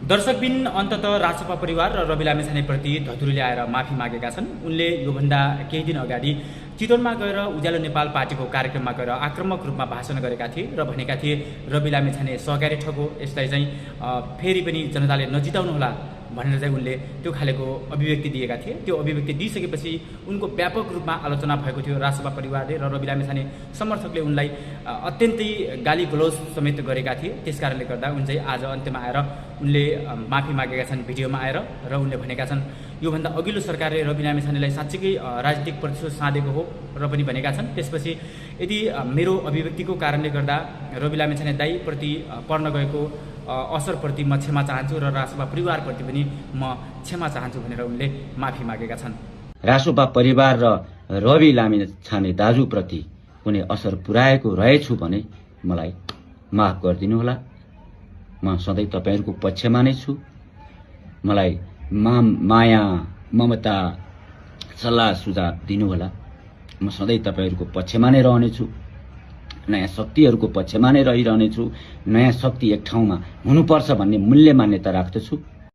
दर्शकबिन अन्तत राजसभा परिवार र रवि लामिछानेप्रति धतुरीले आएर माफी मागेका छन्। उनले योभन्दा केही दिन अगाडि चितवनमा गएर उज्यालो नेपाल पार्टीको कार्यक्रममा गएर आक्रामक रूपमा भाषण गरेका थिए र भनेका थिए रवि लामिछाने सहकारी ठग हो, यसलाई चाहिँ फेरि पनि जनताले नजिताउनुहोला भनेर चाहिँ उनले त्यो खालेको अभिव्यक्ति दिएका थिए। त्यो अभिव्यक्ति दिइसकेपछि उनको व्यापक रूपमा आलोचना भएको थियो। राजसभा परिवारले र रवि लामिछाने समर्थकले उनलाई अत्यन्तै गाली गलौज समेत गरेका थिए। त्यसकारणले गर्दा उन चाहिँ आज अन्त्यमा आएर उनले माफी मागेका छन् भिडियोमा आएर र उनले भनेका छन् योभन्दा अघिल्लो सरकारले रवि लामिछानेलाई साँच्चीकै राजनीतिक प्रतिशोध साधेको हो र पनि भनेका छन्। त्यसपछि यदि मेरो अभिव्यक्तिको कारणले गर्दा रवि लामिछाने दाइप्रति पर्न गएको असरप्रति म क्षमा चाहन्छु र राजसभा परिवारप्रति पनि म क्षमा चाहन्छु भनेर उनले माफी मागेका छन्। राजसभा परिवार र रवि लामिछाने दाजुप्रति कुनै असर पुर्याएको रहेछु भने मलाई माफ गरिदिनुहोला। म सधैँ तपाईहरूको पक्षमा नै छु। मलाई माया ममता सल्लाह सुझाव दिनुहोला। म सधैँ तपाईहरूको पक्षमा नै रहनेछु। नयाँ शक्तिहरूको पक्षमा नै रहिरहनेछु। नयाँ शक्ति एक ठाउँमा हुनुपर्छ भन्ने मूल्य मान्यता राख्दछु।